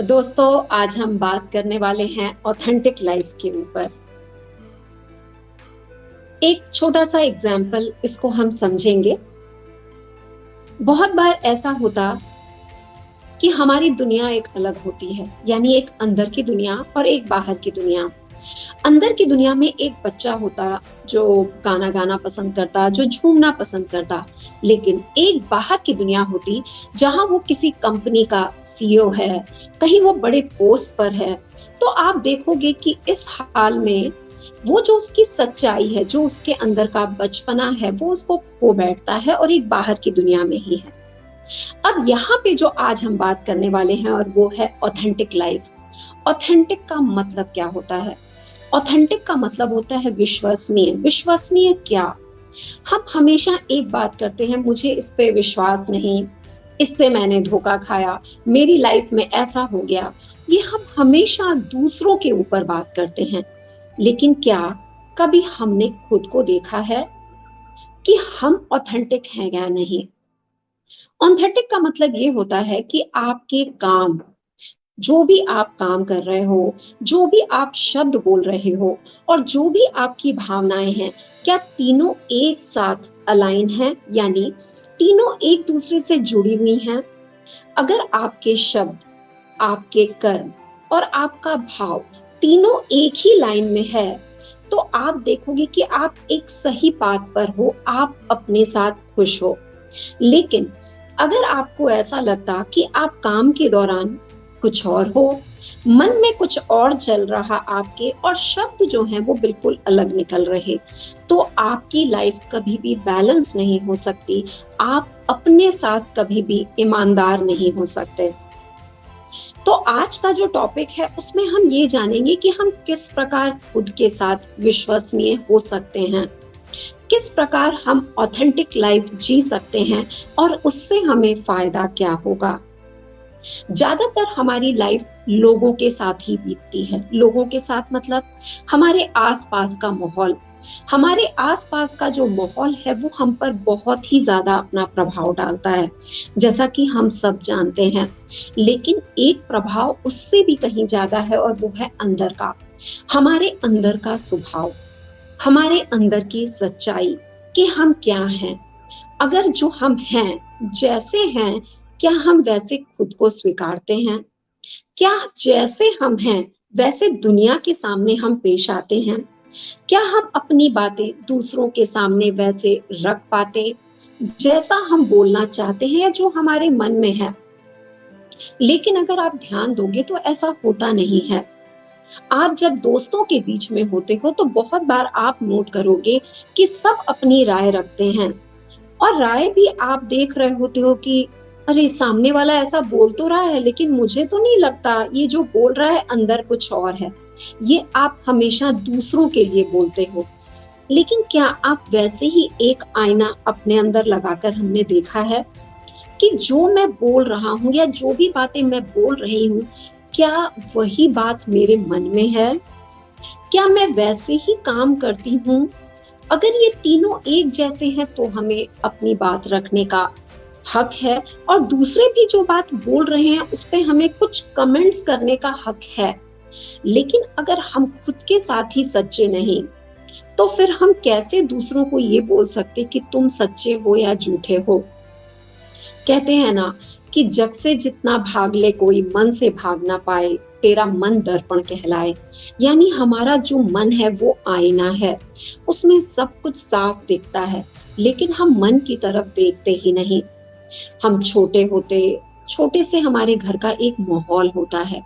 दोस्तों, आज हम बात करने वाले हैं ऑथेंटिक लाइफ के ऊपर। एक छोटा सा एग्जाम्पल इसको हम समझेंगे। बहुत बार ऐसा होता कि हमारी दुनिया एक अलग होती है, यानी एक अंदर की दुनिया और एक बाहर की दुनिया। अंदर की दुनिया में एक बच्चा होता जो गाना गाना पसंद करता, जो झूमना पसंद करता, लेकिन एक बाहर की दुनिया होती जहां वो किसी कंपनी का सीईओ है, कहीं वो बड़े पोस्ट पर है। तो आप देखोगे कि इस हाल में वो जो उसकी सच्चाई है, जो उसके अंदर का बचपना है, वो उसको खो बैठता है और एक बाहर की दुनिया में ही है। अब यहाँ पे जो आज हम बात करने वाले हैं और वो है ऑथेंटिक लाइफ। ऑथेंटिक का मतलब क्या होता है? ऑथेंटिक का मतलब होता है विश्वसनीय। विश्वसनीय क्या? हम हमेशा एक बात करते हैं, मुझे इस पे विश्वास नहीं, इससे मैंने धोखा खाया, मेरी लाइफ में ऐसा हो गया। ये हम हमेशा दूसरों के ऊपर बात करते हैं, लेकिन क्या कभी हमने खुद को देखा है कि हम ऑथेंटिक हैं या नहीं? ऑथेंटिक का मतलब ये होता है कि आपके काम, जो भी आप काम कर रहे हो, जो भी आप शब्द बोल रहे हो और जो भी आपकी भावनाएं हैं, क्या तीनों एक साथ अलाइन हैं, यानी तीनों एक दूसरे से जुड़ी हुई हैं? अगर आपके शब्द, आपके कर्म और आपका भाव तीनों एक ही लाइन में है, तो आप देखोगे कि आप एक सही पाथ पर हो, आप अपने साथ खुश हो। लेकिन अगर आपको ऐसा लगता कि आप काम के दौरान कुछ और हो, मन में कुछ और चल रहा आपके, और शब्द जो हैं वो बिल्कुल अलग निकल रहे, तो आपकी लाइफ कभी भी बैलेंस नहीं हो सकती। आप अपने साथ कभी भी ईमानदार नहीं हो सकते। तो आज का जो टॉपिक है उसमें हम ये जानेंगे कि हम किस प्रकार खुद के साथ विश्वसनीय हो सकते हैं, किस प्रकार हम ऑथेंटिक लाइफ जी सकते हैं और उससे हमें फायदा क्या होगा। ज्यादातर हमारी लाइफ लोगों के साथ ही बीतती है। लोगों के साथ मतलब हमारे आसपास का माहौल। हमारे आसपास का जो माहौल है वो हम पर बहुत ही ज्यादा अपना प्रभाव डालता है, जैसा कि हम सब जानते हैं। लेकिन एक प्रभाव उससे भी कहीं ज्यादा है और वो है अंदर का, हमारे अंदर का स्वभाव, हमारे अंदर की सच्चाई कि हम क्या हैं। अगर जो हम हैं, जैसे हैं, क्या हम वैसे खुद को स्वीकारते हैं? क्या जैसे हम हैं वैसे दुनिया के सामने हम पेश आते हैं? क्या हम अपनी बातें दूसरों के सामने वैसे रख पाते जैसा हम बोलना चाहते हैं या जो हमारे मन में है? लेकिन अगर आप ध्यान दोगे तो ऐसा होता नहीं है। आप जब दोस्तों के बीच में होते हो तो बहुत बार आप नोट करोगे कि सब अपनी राय रखते हैं, और राय भी आप देख रहे होते हो कि अरे सामने वाला ऐसा बोल तो रहा है, लेकिन मुझे तो नहीं लगता, ये जो बोल रहा है अंदर कुछ और है। ये आप हमेशा दूसरों के लिए बोलते हो। लेकिन क्या आप वैसे ही एक आईना अपने अंदर लगाकर हमने देखा है कि जो मैं बोल रहा हूँ या जो भी बातें मैं बोल रही हूँ, क्या वही बात मेरे मन में है? क्या मैं वैसे ही काम करती हूँ? अगर ये तीनों एक जैसे हैं तो हमें अपनी बात रखने का हक है, और दूसरे भी जो बात बोल रहे हैं उस पे हमें कुछ कमेंट्स करने का हक है। लेकिन अगर हम खुद के साथ ही सच्चे नहीं, तो फिर हम कैसे दूसरों को ये बोल सकते कि तुम सच्चे हो या झूठे हो? कहते हैं ना कि जग से जितना भाग ले कोई मन से भाग ना पाए, तेरा मन दर्पण कहलाए। यानी हमारा जो मन है वो आईना है, उसमें सब कुछ साफ दिखता है, लेकिन हम मन की तरफ देखते ही नहीं। हम छोटे से हमारे घर का एक माहौल होता है,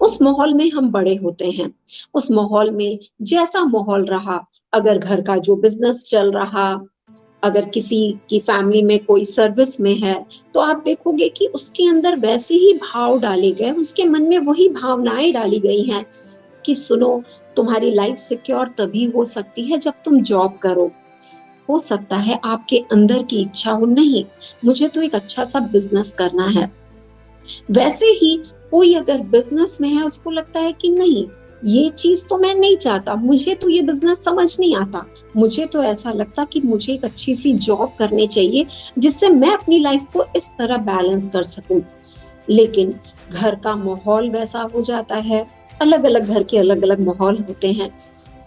उस माहौल में हम बड़े होते हैं। उस माहौल में जैसा माहौल रहा, अगर घर का जो बिजनेस चल रहा, अगर किसी की फैमिली में कोई सर्विस में है, तो आप देखोगे कि उसके अंदर वैसे ही भाव डाले गए, उसके मन में वही भावनाएं डाली गई हैं कि सुनो, तुम्हारी लाइफ सिक्योर तभी हो सकती है जब तुम जॉब करो। हो सकता है आपके अंदर की इच्छा हो, नहीं मुझे तो एक अच्छा सा बिजनेस करना है। वैसे ही कोई अगर बिजनेस में है, उसको लगता है कि नहीं, ये चीज तो मैं नहीं चाहता, मुझे तो ये बिजनेस समझ नहीं आता, मुझे तो ऐसा लगता कि मुझे एक अच्छी सी जॉब करनी चाहिए जिससे मैं अपनी लाइफ को इस तरह बैलेंस कर सकूं। लेकिन घर का माहौल वैसा हो जाता है, अलग अलग घर के अलग अलग माहौल होते हैं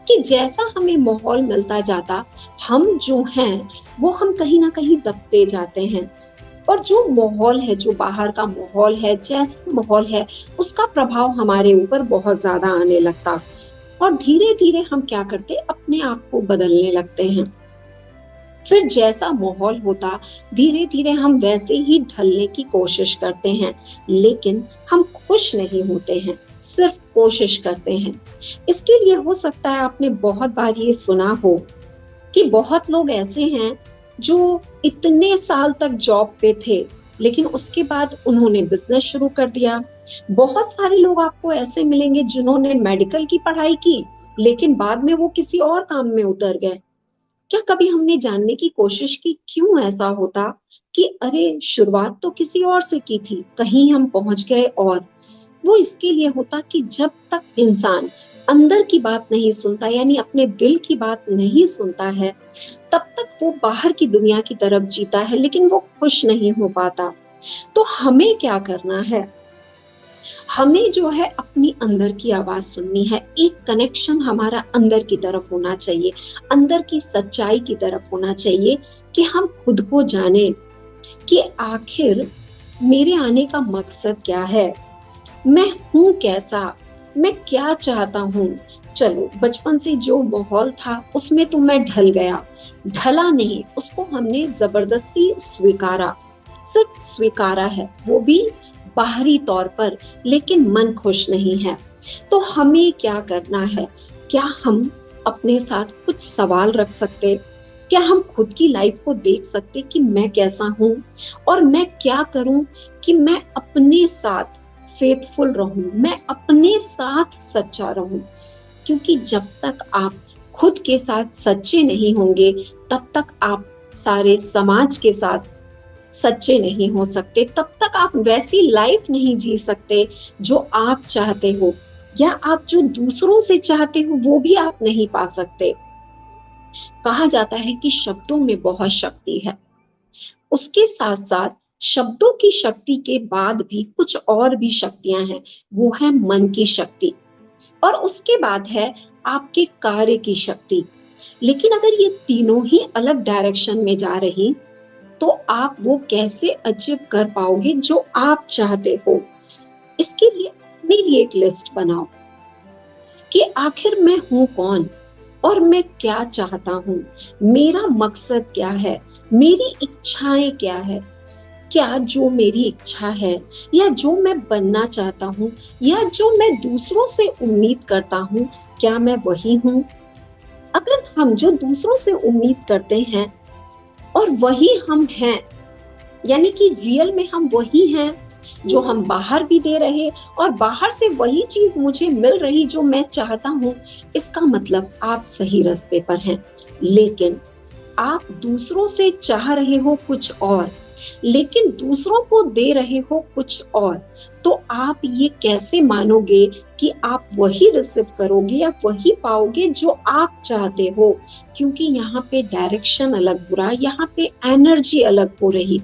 कि जैसा हमें माहौल मिलता जाता, हम जो हैं वो हम कहीं ना कहीं दबते जाते हैं। और जो माहौल है, जो बाहर का माहौल है, जैसा माहौल है, उसका प्रभाव हमारे ऊपर बहुत ज्यादा आने लगता। और धीरे धीरे हम क्या करते, अपने आप को बदलने लगते हैं। फिर जैसा माहौल होता, धीरे धीरे हम वैसे ही ढलने की कोशिश करते हैं, लेकिन हम खुश नहीं होते हैं, सिर्फ कोशिश करते हैं। इसके लिए हो सकता है आपने बहुत बार ये सुना हो कि बहुत लोग ऐसे हैं जो इतने साल तक जॉब पे थे, लेकिन उसके बाद उन्होंने बिजनेस शुरू कर दिया। बहुत सारे लोग आपको ऐसे मिलेंगे जिन्होंने मेडिकल की पढ़ाई की, लेकिन बाद में वो किसी और काम में उतर गए। क्या कभी हमने जानने की कोशिश की क्यों ऐसा होता कि अरे शुरुआत तो किसी और से की थी, कहीं हम पहुंच गए? और वो इसके लिए होता कि जब तक इंसान अंदर की बात नहीं सुनता, यानी अपने दिल की बात नहीं सुनता है, तब तक वो बाहर की दुनिया की तरफ जीता है, लेकिन वो खुश नहीं हो पाता। तो हमें क्या करना है? हमें जो है अपनी अंदर की आवाज सुननी है। एक कनेक्शन हमारा अंदर की तरफ होना चाहिए, अंदर की सच्चाई की तरफ होना चाहिए कि हम खुद को जाने कि आखिर मेरे आने का मकसद क्या है, मैं हूं कैसा, मैं क्या चाहता हूं। चलो, बचपन से जो माहौल था उसमें तो मैं ढल गया, ढला नहीं, उसको हमने जबरदस्ती स्वीकारा, सिर्फ स्वीकारा है, वो भी बाहरी तौर पर, लेकिन मन खुश नहीं है। तो हमें क्या करना है? क्या हम अपने साथ कुछ सवाल रख सकते? क्या हम खुद की लाइफ को देख सकते कि मैं कैसा हूं और मैं क्या करूं कि मैं अपने साथ फेथफुल रहूं, मैं अपने साथ सच्चा रहूं? क्योंकि जब तक आप खुद के साथ सच्चे नहीं होंगे, तब तक आप सारे समाज के साथ सच्चे नहीं हो सकते, तब तक आप वैसी लाइफ नहीं जी सकते जो आप चाहते हो, या आप जो दूसरों से चाहते हो वो भी आप नहीं पा सकते। कहा जाता है कि शब्दों में बहुत शक्ति है, उसके साथ साथ शब्दों की शक्ति के बाद भी कुछ और भी शक्तियां हैं। वो है मन की शक्ति, और उसके बाद है आपके कार्य की शक्ति। लेकिन अगर ये तीनों ही अलग डायरेक्शन में जा रही, तो आप वो कैसे अचीव कर पाओगे जो आप चाहते हो? इसके लिए अपने लिए एक लिस्ट बनाओ कि आखिर मैं हूं कौन और मैं क्या चाहता हूं, मेरा मकसद क्या है, मेरी इच्छाएं क्या है। क्या जो मेरी इच्छा है, या जो मैं बनना चाहता हूं, या जो मैं दूसरों से उम्मीद करता हूं, क्या मैं वही हूं? अगर हम जो दूसरों से उम्मीद करते हैं और वही हम हैं, यानी कि रियल में हम वही हैं जो हम बाहर भी दे रहे, और बाहर से वही चीज मुझे मिल रही जो मैं चाहता हूं, इसका मतलब आप सही रास्ते पर हैं। लेकिन आप दूसरों से चाह रहे हो कुछ और, लेकिन दूसरों को दे रहे हो कुछ और, तो आप ये कैसे मानोगे कि आप वही रिसीव करोगे या वही पाओगे जो आप चाहते हो? क्योंकि यहाँ पे डायरेक्शन अलग हो रहा, यहाँ पे एनर्जी अलग हो रही,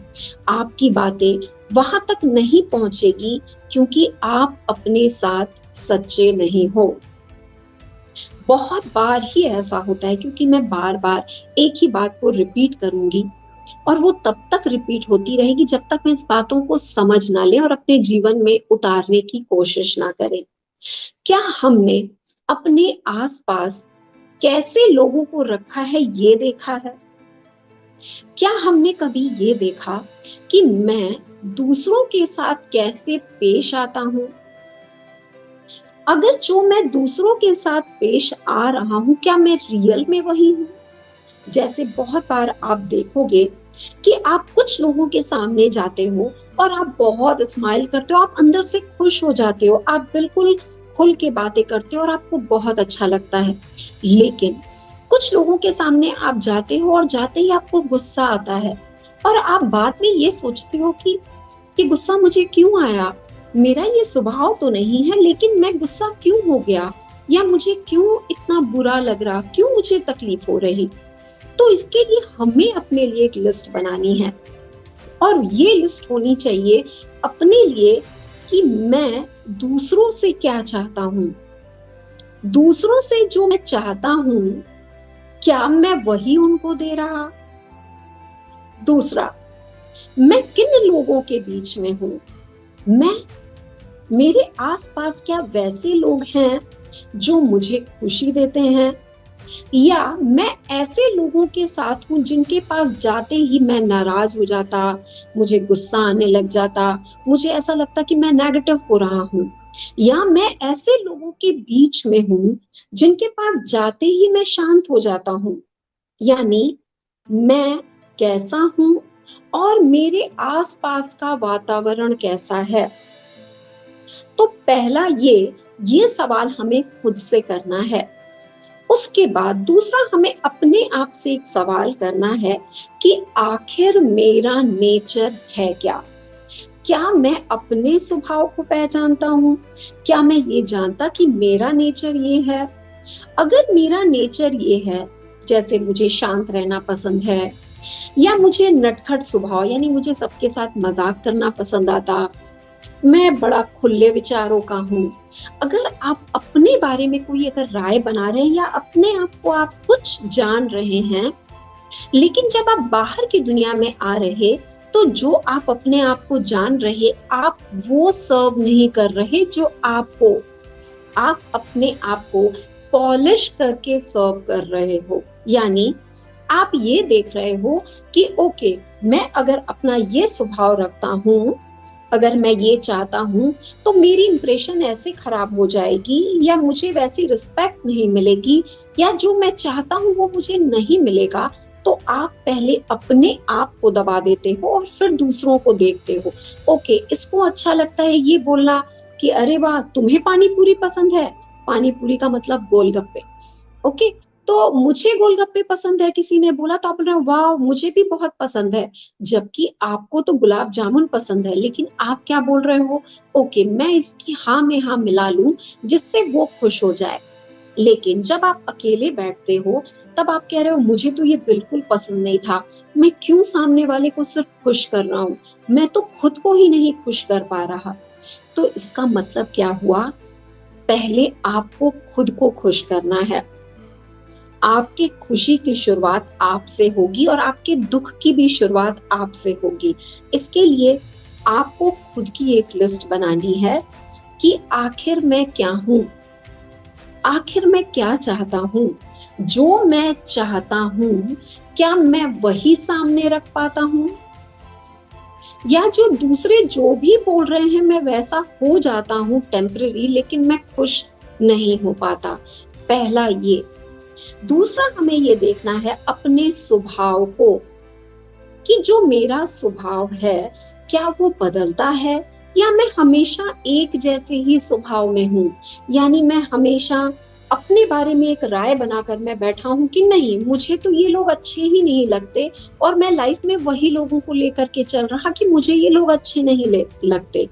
आपकी बातें वहां तक नहीं पहुंचेगी, क्योंकि आप अपने साथ सच्चे नहीं हो। बहुत बार ही ऐसा होता है, क्योंकि मैं बार बार एक ही बात को रिपीट करूंगी, और वो तब तक रिपीट होती रहेगी जब तक मैं इस बातों को समझ ना लें और अपने जीवन में उतारने की कोशिश ना करें। क्या हमने अपने आसपास कैसे लोगों को रखा है ये देखा है? क्या हमने कभी ये देखा कि मैं दूसरों के साथ कैसे पेश आता हूं? अगर जो मैं दूसरों के साथ पेश आ रहा हूं, क्या मैं रियल में वही हूं? जैसे बहुत बार आप देखोगे कि आप कुछ लोगों के सामने जाते हो और आप बहुत स्माइल करते हो, आप अंदर से खुश हो जाते हो, आप बिल्कुल खुल के बातें करते हो और आपको बहुत अच्छा लगता है। लेकिन कुछ लोगों के सामने आप जाते हो और जाते ही आपको गुस्सा आता है, और आप बाद में ये सोचते हो कि गुस्सा मुझे क्यों आया, मेरा ये स्वभाव तो नहीं है, लेकिन मैं गुस्सा क्यों हो गया, या मुझे क्यों इतना बुरा लग रहा, क्यों मुझे तकलीफ हो रही? तो इसके लिए हमें अपने लिए एक लिस्ट बनानी है, और ये लिस्ट होनी चाहिए अपने लिए कि मैं दूसरों से क्या चाहता हूं, दूसरों से जो मैं चाहता हूं क्या मैं वही उनको दे रहा। दूसरा, मैं किन लोगों के बीच में हूं, मैं मेरे आसपास क्या वैसे लोग हैं जो मुझे खुशी देते हैं, या मैं ऐसे लोगों के साथ हूं जिनके पास जाते ही मैं नाराज हो जाता, मुझे गुस्सा आने लग जाता, मुझे ऐसा लगता कि मैं नेगेटिव हो रहा हूं, या मैं ऐसे लोगों के बीच में हूं जिनके पास जाते ही मैं शांत हो जाता हूं। यानी मैं कैसा हूं और मेरे आसपास का वातावरण कैसा है। तो पहला ये सवाल हमें खुद से करना है। उसके बाद दूसरा, हमें अपने आप से एक सवाल करना है कि आखिर मेरा नेचर है क्या। क्या मैं अपने स्वभाव को पहचानता हूँ? क्या मैं ये जानता कि मेरा नेचर ये है? अगर मेरा नेचर ये है, जैसे मुझे शांत रहना पसंद है, या मुझे नटखट स्वभाव यानी मुझे सबके साथ मजाक करना पसंद आता, मैं बड़ा खुले विचारों का हूँ। अगर आप अपने बारे में कोई अगर राय बना रहे हैं या अपने आप को आप कुछ जान रहे हैं, लेकिन जब आप बाहर की दुनिया में आ रहे तो जो आप अपने आप को जान रहे, आप वो सर्व नहीं कर रहे जो आपको, आप अपने आप को पॉलिश करके सर्व कर रहे हो। यानी आप ये देख रहे हो कि ओके, मैं अगर अपना ये स्वभाव रखता हूँ, अगर मैं ये चाहता हूँ तो मेरी इंप्रेशन ऐसे खराब हो जाएगी, या मुझे वैसी रिस्पेक्ट नहीं मिलेगी, या जो मैं चाहता हूँ वो मुझे नहीं मिलेगा। तो आप पहले अपने आप को दबा देते हो और फिर दूसरों को देखते हो। ओके, इसको अच्छा लगता है ये बोलना कि अरे वाह तुम्हें पानी पूरी पसंद है, पानी पूरी का मतलब गोलगप्पे। ओके, तो मुझे गोलगप्पे पसंद है किसी ने बोला तो आप बोल रहे हो वाह मुझे भी बहुत पसंद है, जबकि आपको तो गुलाब जामुन पसंद है, लेकिन आप क्या बोल रहे हो, ओके मैं इसकी हाँ में हाँ मिला लूं जिससे वो खुश हो जाए। लेकिन जब आप अकेले बैठते हो तब आप कह रहे हो मुझे तो ये बिल्कुल पसंद नहीं था, मैं क्यों सामने वाले को सिर्फ खुश कर रहा हूँ, मैं तो खुद को ही नहीं खुश कर पा रहा। तो इसका मतलब क्या हुआ, पहले आपको खुद को खुश करना है। आपकी खुशी की शुरुआत आपसे होगी और आपके दुख की भी शुरुआत आपसे होगी। इसके लिए आपको खुद की एक लिस्ट बनानी है कि आखिर मैं क्या हूं, आखिर मैं क्या चाहता हूं, जो मैं चाहता हूं क्या मैं वही सामने रख पाता हूं, या जो दूसरे जो भी बोल रहे हैं मैं वैसा हो जाता हूं टेम्पररी, लेकिन मैं खुश नहीं हो पाता। पहला ये। दूसरा, हमें ये देखना है अपने स्वभाव को कि जो मेरा स्वभाव है क्या वो बदलता है, या मैं हमेशा एक जैसे ही स्वभाव में हूँ। यानी मैं हमेशा अपने बारे में एक राय बनाकर मैं बैठा हूँ कि नहीं मुझे तो ये लोग अच्छे ही नहीं लगते, और मैं लाइफ में वही लोगों को लेकर के चल रहा कि मुझे ये लोग अच्छे नहीं लगते।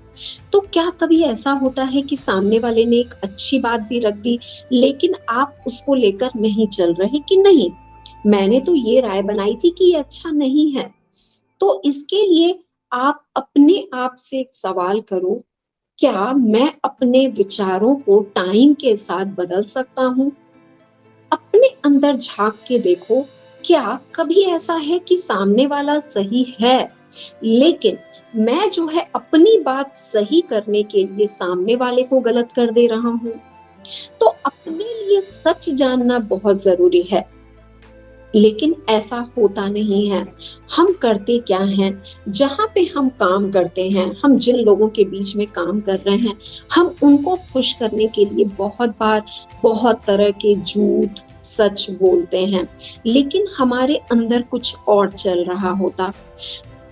तो क्या कभी ऐसा होता है कि सामने वाले ने एक अच्छी बात भी रख दी लेकिन आप उसको लेकर नहीं चल रहे कि नहीं मैंने तो ये राय बनाई थी कि ये अच्छा नहीं है। तो इसके लिए आप अपने आप से एक सवाल करो, क्या मैं अपने विचारों को टाइम के साथ बदल सकता हूँ? अपने अंदर झांक के देखो, क्या कभी ऐसा है कि सामने वाला सही है लेकिन मैं जो है अपनी बात सही करने के लिए सामने वाले को गलत कर दे रहा हूँ। तो अपने लिए सच जानना बहुत जरूरी है, लेकिन ऐसा होता नहीं है। हम करते क्या हैं, जहां पे हम काम करते हैं, हम जिन लोगों के बीच में काम कर रहे हैं, हम उनको खुश करने के लिए बहुत बार बहुत तरह के झूठ सच बोलते हैं, लेकिन हमारे अंदर कुछ और चल रहा होता।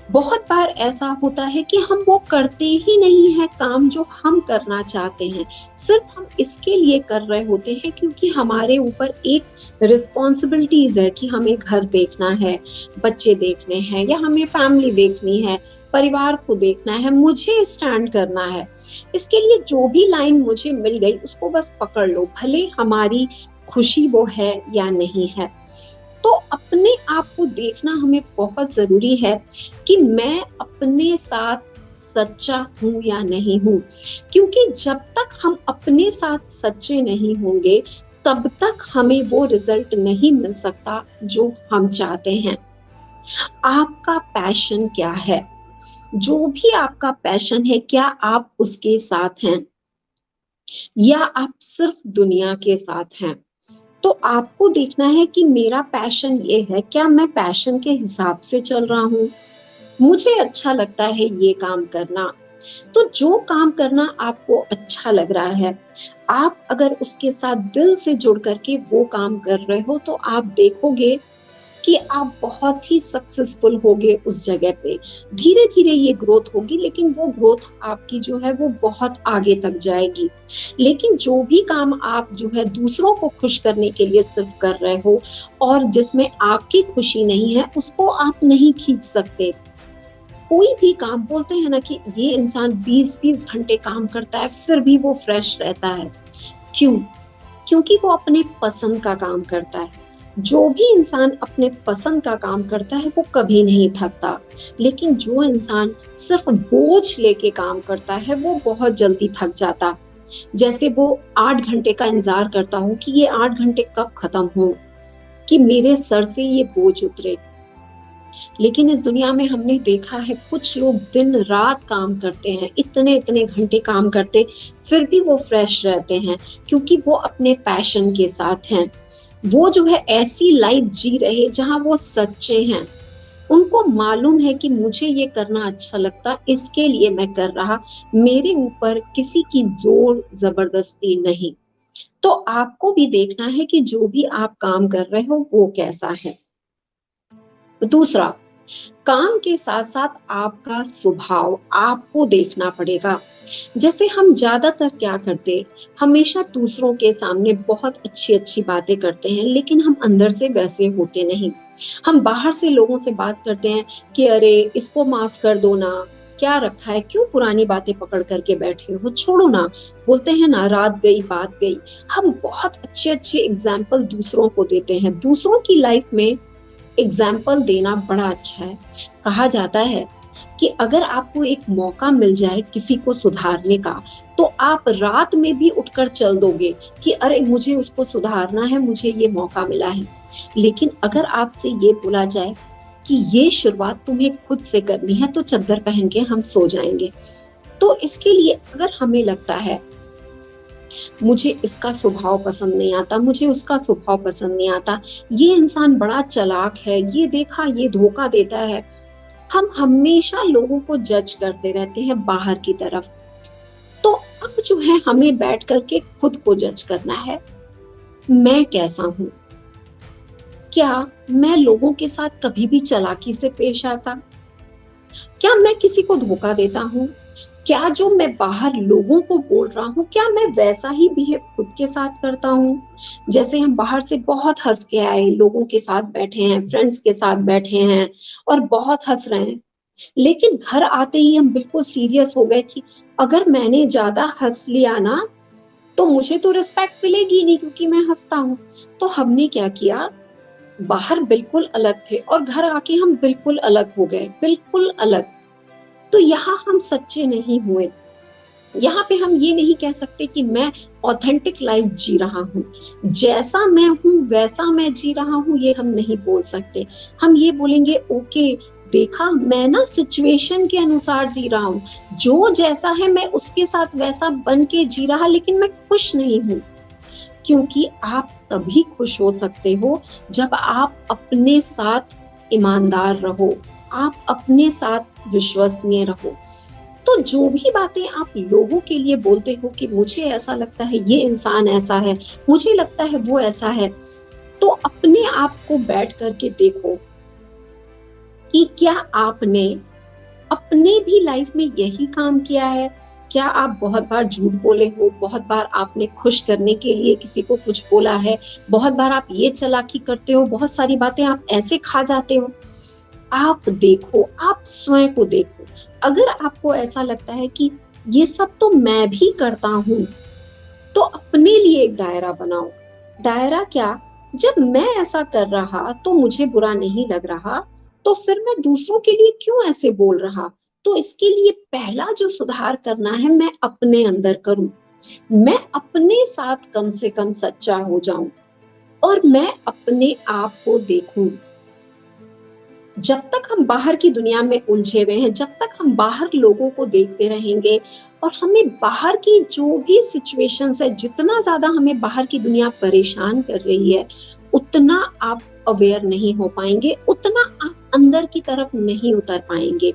बहुत बार ऐसा होता है कि हम वो करते ही नहीं है काम जो हम करना चाहते हैं, सिर्फ हम इसके लिए कर रहे होते हैं क्योंकि हमारे ऊपर एक रिस्पॉन्सिबिलिटीज है कि हमें घर देखना है, बच्चे देखने हैं, या हमें फैमिली देखनी है, परिवार को देखना है, मुझे स्टैंड करना है। इसके लिए जो भी लाइन मुझे मिल गई उसको बस पकड़ लो, भले हमारी खुशी वो है या नहीं है। तो अपने आप को देखना हमें बहुत जरूरी है कि मैं अपने साथ सच्चा हूं या नहीं हूं, क्योंकि जब तक हम अपने साथ सच्चे नहीं होंगे तब तक हमें वो रिजल्ट नहीं मिल सकता जो हम चाहते हैं। आपका पैशन क्या है? जो भी आपका पैशन है, क्या आप उसके साथ हैं या आप सिर्फ दुनिया के साथ हैं? तो आपको देखना है कि मेरा पैशन ये है, क्या मैं पैशन के हिसाब से चल रहा हूँ? मुझे अच्छा लगता है ये काम करना, तो जो काम करना आपको अच्छा लग रहा है, आप अगर उसके साथ दिल से जुड़ करके वो काम कर रहे हो तो आप देखोगे कि आप बहुत ही सक्सेसफुल होगे उस जगह पे। धीरे-धीरे ये ग्रोथ होगी, लेकिन वो ग्रोथ आपकी जो है वो बहुत आगे तक जाएगी। लेकिन जो भी काम आप जो है दूसरों को खुश करने के लिए सिर्फ कर रहे हो और जिसमें आपकी खुशी नहीं है, उसको आप नहीं खींच सकते। कोई भी काम, बोलते हैं ना कि ये इंसान 20-20 घंटे काम करता है फिर भी वो फ्रेश रहता है। क्यों? क्योंकि वो अपने पसंद का काम करता है। जो भी इंसान अपने पसंद का काम करता है वो कभी नहीं थकता, लेकिन जो इंसान सिर्फ बोझ लेके काम करता है वो बहुत जल्दी थक जाता। जैसे वो 8 घंटे का इंतजार करता हो कि ये 8 घंटे कब खत्म हो, कि मेरे सर से ये बोझ उतरे। लेकिन इस दुनिया में हमने देखा है कुछ लोग दिन रात काम करते हैं, इतने इतने घंटे काम करते, फिर भी वो फ्रेश रहते हैं, क्योंकि वो अपने पैशन के साथ हैं। वो जो है ऐसी लाइफ जी रहे जहां वो सच्चे हैं। उनको मालूम है कि मुझे ये करना अच्छा लगता, इसके लिए मैं कर रहा, मेरे ऊपर किसी की जोर जबरदस्ती नहीं। तो आपको भी देखना है कि जो भी आप काम कर रहे हो वो कैसा है। दूसरा, काम के साथ साथ आपका स्वभाव आपको देखना पड़ेगा। जैसे हम ज्यादातर क्या करते, हमेशा दूसरों के सामने बहुत अच्छी अच्छी बातें करते हैं, लेकिन हम अंदर से वैसे होते नहीं। हम बाहर से लोगों से बात करते हैं कि अरे इसको माफ कर दो ना, क्या रखा है, क्यों पुरानी बातें पकड़ करके बैठे हो, छोड़ो ना। बोलते हैं ना, रात गई बात गई। हम बहुत अच्छे अच्छे एग्जाम्पल दूसरों को देते हैं, दूसरों की लाइफ में एग्जाम्पल देना बड़ा अच्छा है। कहा जाता है कि अगर आपको एक मौका मिल जाए किसी को सुधारने का, तो आप रात में भी उठकर चल दोगे कि अरे मुझे उसको सुधारना है, मुझे ये मौका मिला है। लेकिन अगर आपसे ये बोला जाए कि ये शुरुआत तुम्हें खुद से करनी है, तो चद्दर पहन के हम सो जाएंगे। तो इसके लिए अगर हमें लगता है मुझे इसका स्वभाव पसंद नहीं आता, मुझे उसका स्वभाव पसंद नहीं आता, ये इंसान बड़ा चालाक है, ये देखा ये धोखा देता है, हम हमेशा लोगों को जज करते रहते हैं बाहर की तरफ। तो अब जो है हमें बैठ करके खुद को जज करना है। मैं कैसा हूँ? क्या मैं लोगों के साथ कभी भी चालाकी से पेश आता? क्या मैं किसी को धोखा देता हूँ? क्या जो मैं बाहर लोगों को बोल रहा हूँ, क्या मैं वैसा ही बिहेव खुद के साथ करता हूँ? जैसे हम बाहर से बहुत हंस के आए, लोगों के साथ बैठे हैं, फ्रेंड्स के साथ बैठे हैं और बहुत हंस रहे हैं, लेकिन घर आते ही हम बिल्कुल सीरियस हो गए कि अगर मैंने ज्यादा हंस लिया ना तो मुझे तो रिस्पेक्ट मिलेगी नहीं क्योंकि मैं हंसता हूँ। तो हमने क्या किया, बाहर बिल्कुल अलग थे और घर आके हम बिल्कुल अलग हो गए, बिल्कुल अलग। तो यहाँ हम सच्चे नहीं हुए। यहाँ पे हम ये नहीं कह सकते कि मैं ऑथेंटिक लाइफ जी रहा हूँ, जैसा मैं हूँ वैसा मैं जी रहा हूँ, ये हम नहीं बोल सकते। हम ये बोलेंगे ओके, देखा मैं ना सिचुएशन के अनुसार जी रहा हूँ, जो जैसा है मैं उसके साथ वैसा बन के जी रहा, लेकिन मैं खुश नहीं हूँ। क्योंकि आप तभी खुश हो सकते हो जब आप अपने साथ ईमानदार रहो, आप अपने साथ विश्वसनीय रहो। तो जो भी बातें आप लोगों के लिए बोलते हो कि मुझे ऐसा लगता है ये इंसान ऐसा है, मुझे लगता है वो ऐसा है, तो अपने आप को बैठ करके देखो कि क्या आपने अपने भी लाइफ में यही काम किया है? क्या आप बहुत बार झूठ बोले हो, बहुत बार आपने खुश करने के लिए किसी को कुछ बोला है, बहुत बार आप ये चालाकी करते हो, बहुत सारी बातें आप ऐसे खा जाते हो? आप देखो, आप स्वयं को देखो। अगर आपको ऐसा लगता है कि ये सब तो मैं भी करता हूँ, तो अपने लिए एक दायरा बनाओ। दायरा क्या, जब मैं ऐसा कर रहा तो मुझे बुरा नहीं लग रहा, तो फिर मैं दूसरों के लिए क्यों ऐसे बोल रहा? तो इसके लिए पहला जो सुधार करना है, मैं अपने अंदर करूं, मैं अपने साथ कम से कम सच्चा हो जाऊं और मैं अपने आप को देखूं। जब तक हम बाहर की दुनिया में उलझे हुए हैं, जब तक हम बाहर लोगों को देखते रहेंगे और हमें बाहर की जो भी सिचुएशंस है, जितना ज्यादा हमें बाहर की दुनिया परेशान कर रही है, उतना आप अवेयर नहीं हो पाएंगे, उतना आप अंदर की तरफ नहीं उतर पाएंगे।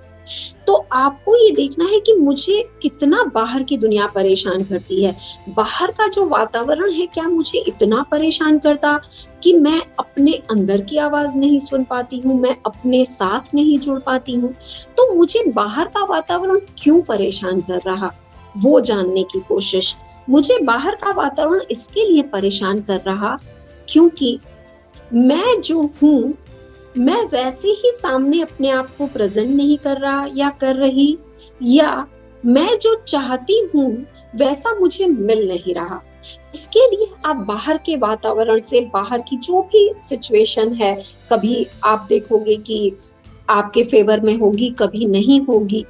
तो आपको ये देखना है कि मुझे कितना बाहर की दुनिया परेशान करती है, बाहर का जो वातावरण है क्या मुझे इतना परेशान करता कि मैं अपने अंदर की आवाज नहीं सुन पाती हूँ, मैं अपने साथ नहीं जुड़ पाती हूँ। तो मुझे बाहर का वातावरण क्यों परेशान कर रहा, वो जानने की कोशिश। मुझे बाहर का वातावरण इसके लिए परेशान कर रहा क्योंकि मैं जो हूँ, मैं वैसे ही सामने अपने आप को प्रेजेंट नहीं कर रहा या कर रही, या मैं जो चाहती हूँ वैसा मुझे मिल नहीं रहा। इसके लिए आप बाहर के वातावरण से, बाहर की जो भी सिचुएशन है, कभी आप देखोगे कि आपके फेवर में होगी, कभी नहीं होगी,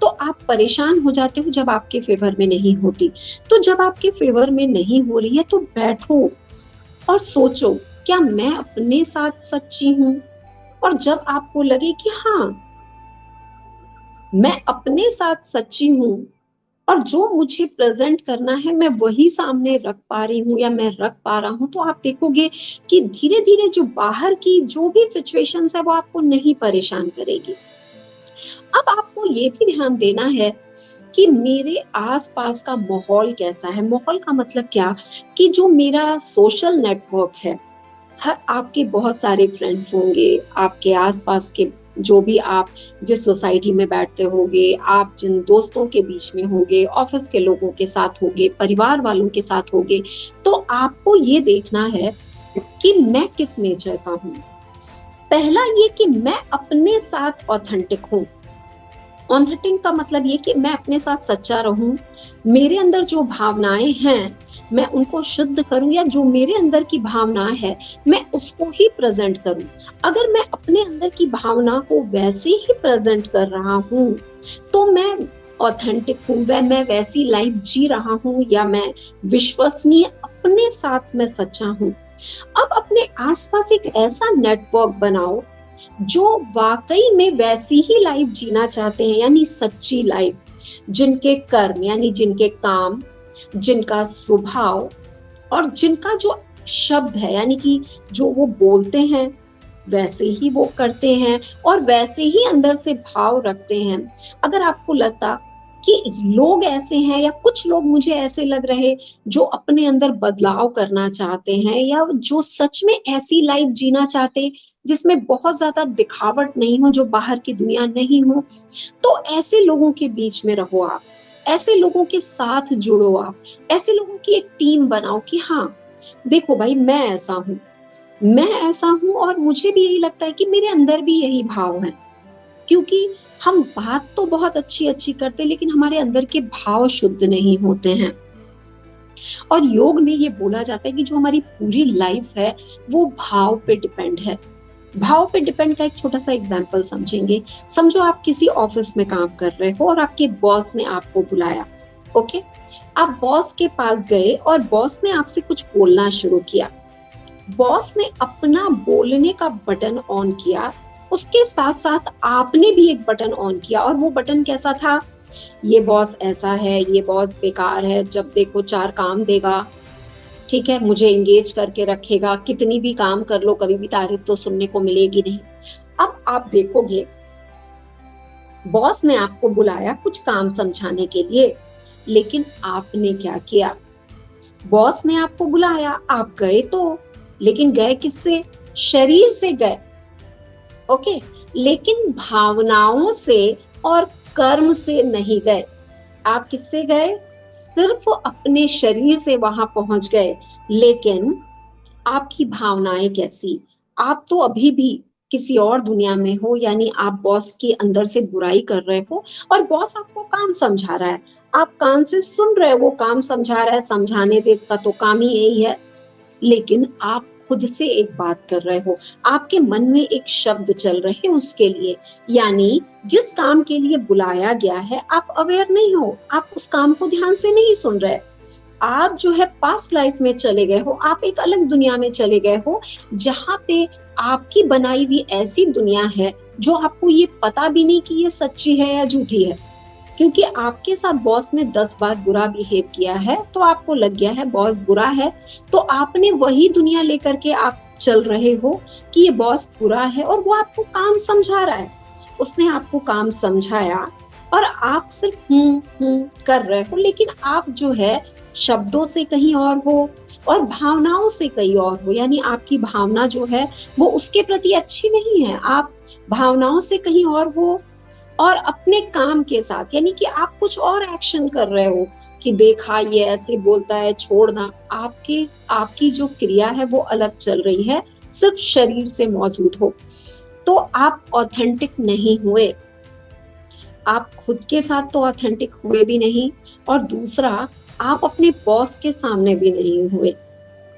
तो आप परेशान हो जाते हो जब आपके फेवर में नहीं होती। तो जब आपके फेवर में नहीं हो रही है तो बैठो और सोचो, क्या मैं अपने साथ सच्ची हूँ? और जब आपको लगे कि हाँ, मैं अपने साथ सच्ची हूँ और जो मुझे प्रेजेंट करना है मैं वही सामने रख पा रही हूँ या मैं रख पा रहा हूँ, तो आप देखोगे कि धीरे धीरे जो बाहर की जो भी सिचुएशंस है वो आपको नहीं परेशान करेगी। अब आपको ये भी ध्यान देना है कि मेरे आसपास का माहौल कैसा है। माहौल का मतलब क्या, कि जो मेरा सोशल नेटवर्क है, हर आपके बहुत सारे फ्रेंड्स होंगे, आपके आसपास के जो भी आप जिस सोसाइटी में बैठते होंगे, आप जिन दोस्तों के बीच में होंगे, ऑफिस के लोगों के साथ होंगे, परिवार वालों के साथ होंगे, तो आपको ये देखना है कि मैं किस नेचर का हूँ। पहला ये कि मैं अपने साथ ऑथेंटिक हूँ। ऑथेंटिक का मतलब ये कि मैं अपने साथ सच्चा रहूं, मेरे अंदर जो भावनाएं हैं मैं उनको शुद्ध करूं, या जो मेरे अंदर की भावना है मैं उसको ही प्रेजेंट करूं। अगर मैं अपने अंदर की भावना को वैसे ही प्रेजेंट कर रहा हूं तो मैं ऑथेंटिक हूं, मैं वैसी लाइफ जी रहा हूं, या मैं विश्वसनीय अपने साथ मैं सच्चा हूं। अब अपने आसपास एक ऐसा नेटवर्क बनाओ जो वाकई में वैसी ही लाइफ जीना चाहते हैं, यानी सच्ची लाइफ, जिनके कर्म यानी जिनके काम, जिनका स्वभाव और जिनका जो शब्द है, यानी कि जो वो बोलते हैं वैसे ही वो करते हैं और वैसे ही अंदर से भाव रखते हैं। अगर आपको लगता कि लोग ऐसे हैं या कुछ लोग मुझे ऐसे लग रहे जो अपने अंदर बदलाव करना चाहते हैं या जो सच में ऐसी लाइफ जीना चाहते जिसमें बहुत ज्यादा दिखावट नहीं हो, जो बाहर की दुनिया नहीं हो, तो ऐसे लोगों के बीच में रहो आप, ऐसे लोगों के साथ जुड़ो आप, ऐसे लोगों की एक टीम बनाओ कि हाँ देखो भाई, मैं ऐसा हूं और मुझे भी यही लगता है कि मेरे अंदर भी यही भाव है। क्योंकि हम बात तो बहुत अच्छी अच्छी करते लेकिन हमारे अंदर के भाव शुद्ध नहीं होते हैं। और योग में ये बोला जाता है कि जो हमारी पूरी लाइफ है वो भाव पे डिपेंड है। भाव पे डिपेंड का एक छोटा सा एग्जांपल समझेंगे। समझो आप किसी ऑफिस में काम कर रहे हो और आपके बॉस ने आपको बुलाया। ओके, आप बॉस के पास गए और बॉस ने आपसे कुछ बोलना शुरू किया। बॉस ने अपना बोलने का बटन ऑन किया, उसके साथ साथ आपने भी एक बटन ऑन किया। और वो बटन कैसा था? ये बॉस ऐसा है, ये बॉस बेकार है, जब देखो चार काम देगा, ठीक है, मुझे एंगेज करके रखेगा, कितनी भी काम कर लो कभी भी तारीफ तो सुनने को मिलेगी नहीं। अब आप देखोगे बॉस ने आपको बुलाया कुछ काम समझाने के लिए, लेकिन आपने क्या किया? बॉस ने आपको बुलाया, आप गए तो, लेकिन गए किससे? शरीर से गए। ओके, लेकिन भावनाओं से और कर्म से नहीं गए। आप किससे गए? सिर्फ अपने शरीर से वहां पहुंच गए, लेकिन आपकी भावनाएं कैसी? आप तो अभी भी किसी और दुनिया में हो, यानी आप बॉस के अंदर से बुराई कर रहे हो और बॉस आपको काम समझा रहा है, आप कान से सुन रहे हो, वो काम समझा रहा है, समझाने दे, इसका तो काम ही यही है, लेकिन आप खुद से एक बात कर रहे हो, आपके मन में एक शब्द चल रहे हैं उसके लिए, यानी जिस काम के लिए बुलाया गया है आप अवेयर नहीं हो, आप उस काम को ध्यान से नहीं सुन रहे, आप जो है पास्ट लाइफ में चले गए हो, आप एक अलग दुनिया में चले गए हो, जहां पे आपकी बनाई हुई ऐसी दुनिया है जो आपको ये पता भी नहीं कि ये सच्ची है या झूठी है। क्योंकि आपके साथ बॉस ने 10 बार बुरा बिहेव किया है तो आपको लग गया है बॉस बुरा है, तो आपने वही दुनिया लेकर के आप चल रहे हो कि ये बॉस बुरा है और वो आपको काम समझा रहा है। उसने आपको काम समझाया और आप सिर्फ कर रहे हो, लेकिन आप जो है शब्दों से कहीं और हो और भावनाओं से कहीं और हो, यानी आपकी भावना जो है वो उसके प्रति अच्छी नहीं है, आप भावनाओं से कहीं और हो और अपने काम के साथ, यानी कि आप कुछ और एक्शन कर रहे हो कि देखा ये ऐसे बोलता है छोड़ना, आपकी जो क्रिया है वो अलग चल रही है, सिर्फ शरीर से मौजूद हो, तो आप ऑथेंटिक नहीं हुए, आप खुद के साथ तो ऑथेंटिक हुए भी नहीं और दूसरा आप अपने बॉस के सामने भी नहीं हुए।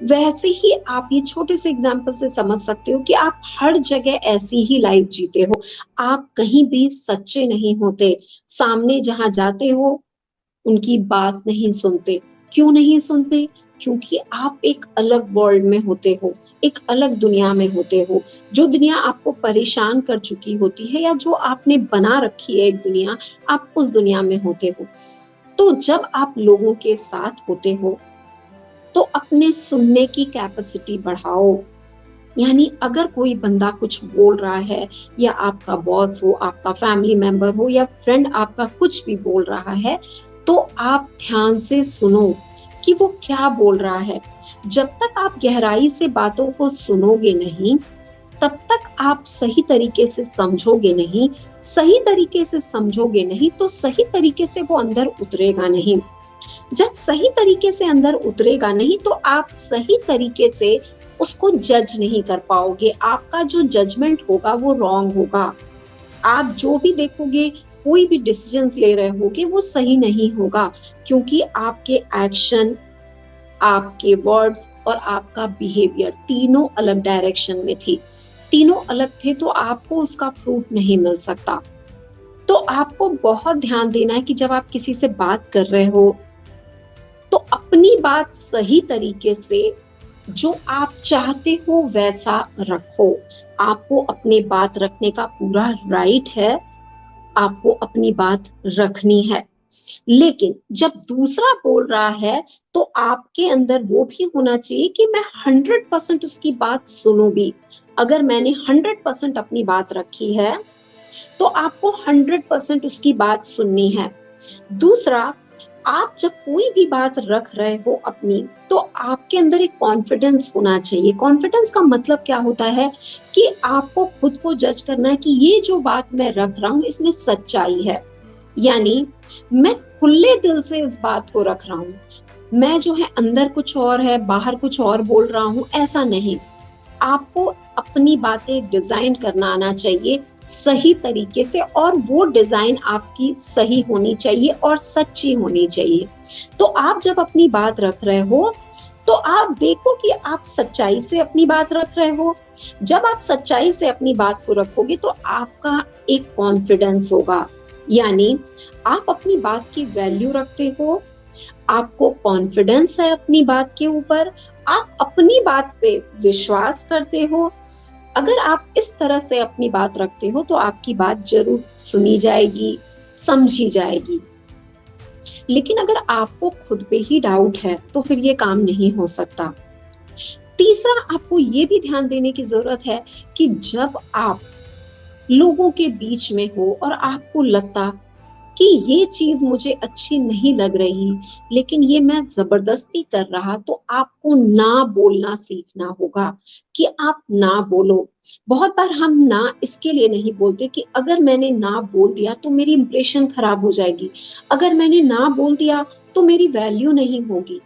वैसे ही आप ये छोटे से एग्जाम्पल से समझ सकते हो कि आप हर जगह ऐसी ही लाइफ जीते हो, आप कहीं भी सच्चे नहीं होते, सामने जहां जाते हो उनकी बात नहीं सुनते। क्यों नहीं सुनते? क्योंकि आप एक अलग वर्ल्ड में होते हो, एक अलग दुनिया में होते हो, जो दुनिया आपको परेशान कर चुकी होती है या जो आपने बना रखी है एक दुनिया, आप उस दुनिया में होते हो। तो जब आप लोगों के साथ होते हो तो अपने सुनने की कैपेसिटी बढ़ाओ, यानी अगर कोई बंदा कुछ बोल रहा है या आपका बॉस हो, आपका फैमिली मेंबर हो या फ्रेंड आपका कुछ भी बोल रहा है, तो आप ध्यान से सुनो कि वो क्या बोल रहा है। जब तक आप गहराई से बातों को सुनोगे नहीं, तब तक आप सही तरीके से समझोगे नहीं, सही तरीके से समझोगे नहीं तो सही तरीके से वो अंदर उतरेगा नहीं। जब सही तरीके से अंदर उतरेगा नहीं तो आप सही तरीके से उसको जज नहीं कर पाओगे, आपका जो जजमेंट होगा वो रॉन्ग होगा, आप जो भी देखोगे, कोई भी डिसीजंस ले रहे होगे वो सही नहीं होगा, क्योंकि आपके एक्शन, आपके वर्ड्स और आपका बिहेवियर तीनों अलग डायरेक्शन में थी, तीनों अलग थे, तो आपको उसका फ्रूट नहीं मिल सकता। तो आपको बहुत ध्यान देना है कि जब आप किसी से बात कर रहे हो तो अपनी बात सही तरीके से, जो आप चाहते हो वैसा रखो। आपको अपनी बात रखने का पूरा राइट है, आपको अपनी बात रखनी है, लेकिन जब दूसरा बोल रहा है तो आपके अंदर वो भी होना चाहिए कि मैं 100% उसकी बात सुनूं भी। अगर मैंने 100% अपनी बात रखी है तो आपको 100% उसकी बात सुननी है। दूसरा, आप जब कोई भी बात रख रहे हो अपनी, तो आपके अंदर एक कॉन्फिडेंस होना चाहिए। कॉन्फिडेंस का मतलब क्या होता है कि आपको खुद को जज करना है कि ये जो बात मैं रख रहा हूँ इसमें सच्चाई है, यानी मैं खुले दिल से इस बात को रख रहा हूँ, मैं जो है अंदर कुछ और है बाहर कुछ और बोल रहा हूँ, ऐसा नहीं। आपको अपनी बातें डिजाइन करना आना चाहिए सही तरीके से, और वो डिजाइन आपकी सही होनी चाहिए और सच्ची होनी चाहिए। तो आप जब अपनी बात रख रहे हो तो आप देखो कि आप सच्चाई से अपनी बात रख रहे हो। जब आप सच्चाई से अपनी बात को रखोगे तो आपका एक कॉन्फिडेंस होगा, यानी आप अपनी बात की वैल्यू रखते हो, आपको कॉन्फिडेंस है अपनी बात के ऊपर, आप अपनी बात पे विश्वास करते हो। अगर आप इस तरह से अपनी बात रखते हो तो आपकी बात जरूर सुनी जाएगी, समझी जाएगी। लेकिन अगर आपको खुद पे ही डाउट है तो फिर ये काम नहीं हो सकता। तीसरा, आपको ये भी ध्यान देने की जरूरत है कि जब आप लोगों के बीच में हो और आपको लगता कि ये चीज मुझे अच्छी नहीं लग रही लेकिन ये मैं जबरदस्ती कर रहा, तो आपको ना बोलना सीखना होगा कि आप ना बोलो। बहुत बार हम ना इसके लिए नहीं बोलते कि अगर मैंने ना बोल दिया तो मेरी इंप्रेशन खराब हो जाएगी, अगर मैंने ना बोल दिया तो मेरी वैल्यू नहीं होगी।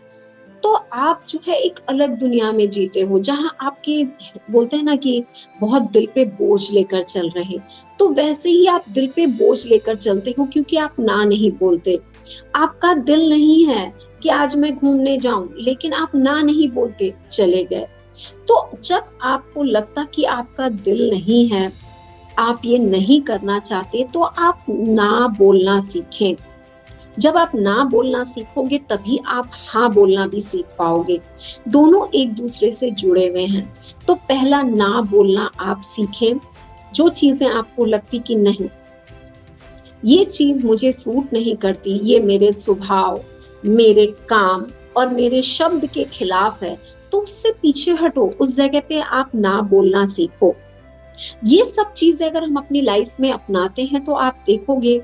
तो आप जो है एक अलग दुनिया में जीते हो जहां आपके, बोलते हैं ना कि बहुत दिल पे बोझ लेकर चल रहे, तो वैसे ही आप दिल पे बोझ लेकर चलते हो क्योंकि आप ना नहीं बोलते। आपका दिल नहीं है कि आज मैं घूमने जाऊं, लेकिन आप ना नहीं बोलते, चले गए। तो जब आपको लगता कि आपका दिल नहीं है, आप ये नहीं करना चाहते, तो आप ना बोलना सीखें। जब आप ना बोलना सीखोगे तभी आप हाँ बोलना भी सीख पाओगे। दोनों एक दूसरे से जुड़े हुए हैं। तो पहला ना बोलना आप सीखें। जो चीजें आपको लगती कि नहीं, ये चीज मुझे सूट नहीं करती, ये मेरे स्वभाव, मेरे काम और मेरे शब्द के खिलाफ है, तो उससे पीछे हटो, उस जगह पे आप ना बोलना सीखो। ये सब चीजें अगर हम अपनी लाइफ में अपनाते हैं तो आप देखोगे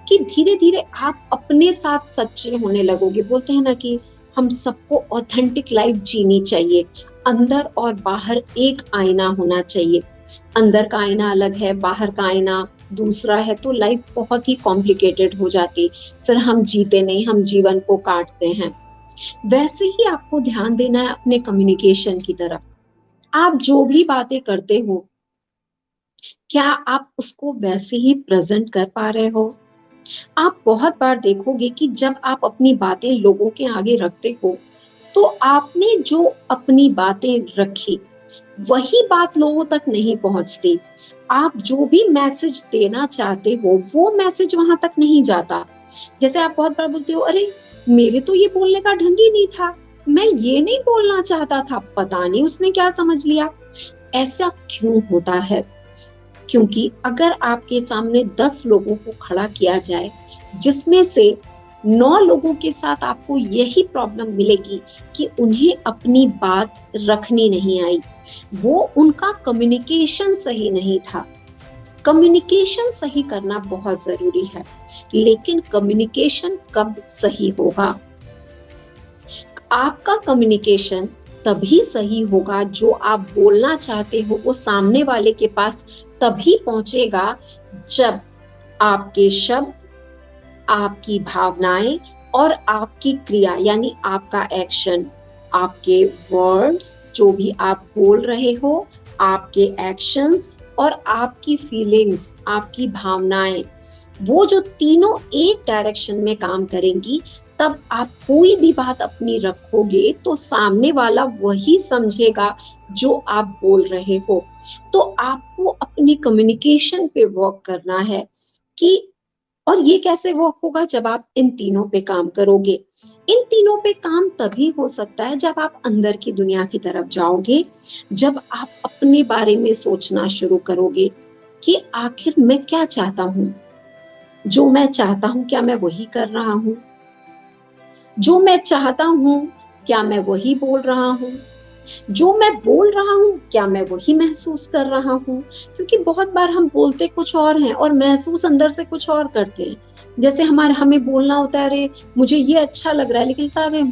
कि धीरे धीरे आप अपने साथ सच्चे होने लगोगे। बोलते हैं ना कि हम सबको ऑथेंटिक लाइफ जीनी चाहिए। अंदर और बाहर एक आईना होना चाहिए। अंदर का आईना अलग है, बाहर का आईना दूसरा है, तो लाइफ बहुत ही कॉम्प्लिकेटेड हो जाती। फिर हम जीते नहीं, हम जीवन को काटते हैं। वैसे ही आपको ध्यान देना है अपने कम्युनिकेशन की तरफ। आप जो भी बातें करते हो, क्या आप उसको वैसे ही प्रेजेंट कर पा रहे हो? आप बहुत बार देखोगे कि जब आप अपनी बातें लोगों के आगे रखते हो, तो आपने जो अपनी बातें रखी, वही बात लोगों तक नहीं पहुंचती। आप जो भी मैसेज देना चाहते हो, वो मैसेज वहां तक नहीं जाता। जैसे आप बहुत बार बोलते हो, अरे मेरे तो ये बोलने का ढंग ही नहीं था, मैं ये नहीं बोलना चाहता था, पता नहीं उसने क्या समझ लिया। ऐसा क्यों होता है? क्योंकि अगर आपके सामने 10 लोगों को खड़ा किया जाए, जिसमें से 9 लोगों के साथ आपको यही प्रॉब्लम मिलेगी कि उन्हें अपनी बात रखनी नहीं आई, वो उनका कम्युनिकेशन सही नहीं था। कम्युनिकेशन सही करना बहुत जरूरी है, लेकिन कम्युनिकेशन कब सही होगा? आपका कम्युनिकेशन तभी सही होगा, जो आप बोलना चाहते हो वो सामने वाले के पास तभी पहुंचेगा, जब आपके शब्द, आपकी भावनाएं और आपकी क्रिया यानी आपका एक्शन, आपके वर्ड्स जो भी आप बोल रहे हो, आपके एक्शंस और आपकी फीलिंग्स, आपकी भावनाएं, वो जो तीनों एक डायरेक्शन में काम करेंगी, तब आप कोई भी बात अपनी रखोगे तो सामने वाला वही समझेगा जो आप बोल रहे हो। तो आपको अपने कम्युनिकेशन पे वर्क करना है कि, और ये कैसे वर्क होगा? जब आप इन तीनों पे काम करोगे। इन तीनों पे काम तभी हो सकता है जब आप अंदर की दुनिया की तरफ जाओगे, जब आप अपने बारे में सोचना शुरू करोगे कि आखिर मैं क्या चाहता हूँ, जो मैं चाहता हूँ क्या मैं वही कर रहा हूँ, जो मैं चाहता हूँ क्या मैं वही बोल रहा हूँ, जो मैं बोल रहा हूँ क्या मैं वही महसूस कर रहा हूँ। क्योंकि बहुत बार हम बोलते कुछ और हैं और महसूस अंदर से कुछ और करते हैं। जैसे हमें बोलना होता है, अरे मुझे ये अच्छा लग रहा है, लेकिन अरे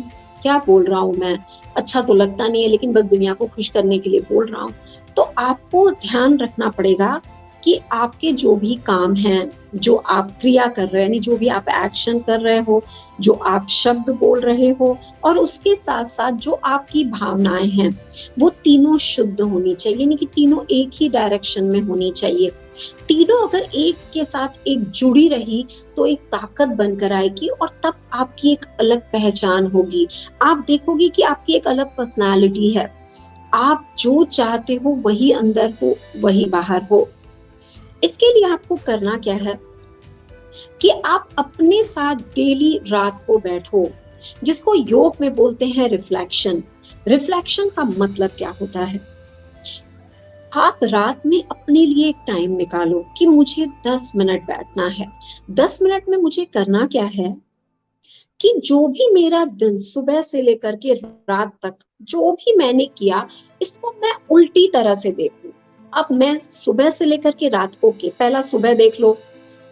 क्या बोल रहा हूँ मैं, अच्छा तो लगता नहीं है, लेकिन बस दुनिया को खुश करने के लिए बोल रहा हूँ। तो आपको ध्यान रखना पड़ेगा कि आपके जो भी काम हैं, जो आप क्रिया कर रहे हैं, यानी जो भी आप एक्शन कर रहे हो, जो आप शब्द बोल रहे हो, और उसके साथ साथ जो आपकी भावनाएं हैं, वो तीनों शुद्ध होनी चाहिए, यानी कि तीनों एक ही डायरेक्शन में होनी चाहिए। तीनों अगर एक के साथ एक जुड़ी रही तो एक ताकत बनकर आएगी, और तब आपकी एक अलग पहचान होगी। आप देखोगे कि आपकी एक अलग पर्सनालिटी है। आप जो चाहते हो वही अंदर हो, वही बाहर हो। इसके लिए आपको करना क्या है कि आप अपने साथ डेली रात को बैठो, जिसको योग में बोलते हैं रिफ्लेक्शन। रिफ्लेक्शन का मतलब क्या होता है? आप रात में अपने लिए एक टाइम निकालो कि मुझे 10 मिनट बैठना है। 10 मिनट में मुझे करना क्या है कि जो भी मेरा दिन सुबह से लेकर के रात तक जो भी मैंने किया, इसको मैं उल्टी तरह से देखूं। अब मैं सुबह से लेकर के रात को के पहला सुबह देख लो,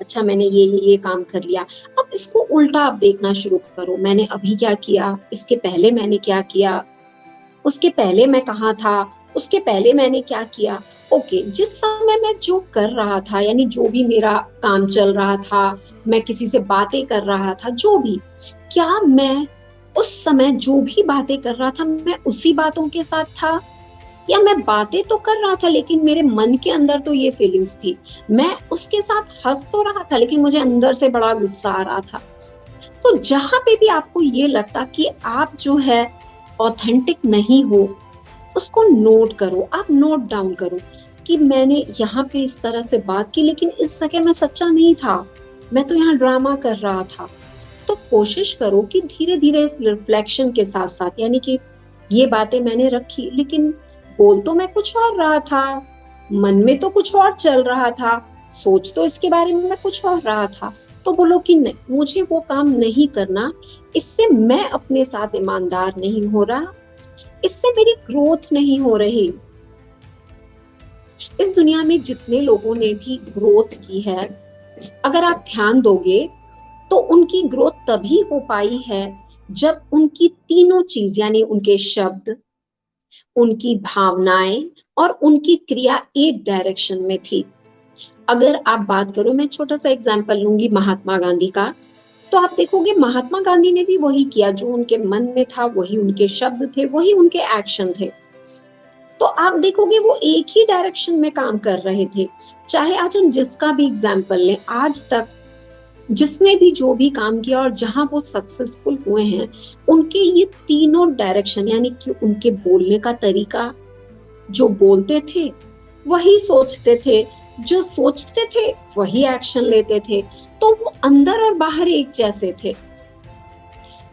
अच्छा मैंने ये काम कर लिया। अब इसको उल्टा आप देखना शुरू करो, मैंने अभी क्या किया, इसके पहले मैंने क्या किया, उसके पहले मैं कहाँ था, उसके पहले मैंने क्या किया। ओके, जिस समय मैं जो कर रहा था, यानी जो भी मेरा काम चल रहा था, मैं किसी से बातें कर रहा था, जो भी, क्या मैं उस समय जो भी बातें कर रहा था मैं उसी बातों के साथ था, या मैं बातें तो कर रहा था लेकिन मेरे मन के अंदर तो ये फीलिंग्स थी। मैं उसके साथ हंस तो रहा था लेकिन मुझे अंदर से बड़ा गुस्सा आ रहा था। तो जहां पे भी आपको ये लगता कि आप जो है ऑथेंटिक नहीं हो, उसको नोट करो, आप नोट डाउन करो कि मैंने यहाँ पे इस तरह से बात की, लेकिन इस जगह मैं सच्चा नहीं था, मैं तो यहाँ ड्रामा कर रहा था। तो कोशिश करो कि धीरे धीरे इस रिफ्लेक्शन के साथ साथ, यानी कि ये बातें मैंने रखी, लेकिन बोल तो मैं कुछ और रहा था, मन में तो कुछ और चल रहा था, सोच तो इसके बारे में मैं कुछ और रहा था। तो बोलो कि नहीं, मुझे वो काम नहीं करना, इससे मैं अपने साथ ईमानदार नहीं हो रहा, इससे मेरी ग्रोथ नहीं हो रही। इस दुनिया में जितने लोगों ने भी ग्रोथ की है, अगर आप ध्यान दोगे तो उनकी ग्रोथ तभी हो पाई है जब उनकी तीनों चीज, यानी उनके शब्द, उनकी भावनाएं और उनकी क्रिया एक डायरेक्शन में थी। अगर आप बात करो, मैं छोटा सा एग्जांपल लूंगी महात्मा गांधी का, तो आप देखोगे महात्मा गांधी ने भी वही किया, जो उनके मन में था वही उनके शब्द थे, वही उनके एक्शन थे। तो आप देखोगे वो एक ही डायरेक्शन में काम कर रहे थे। चाहे आज हम जिसका भी एग्जाम्पल लें, आज तक जिसने भी जो भी काम किया और जहां वो सक्सेसफुल हुए हैं, उनके ये तीनों डायरेक्शन, यानी कि उनके बोलने का तरीका, जो बोलते थे वही सोचते थे, जो सोचते थे वही एक्शन लेते थे, तो वो अंदर और बाहर एक जैसे थे।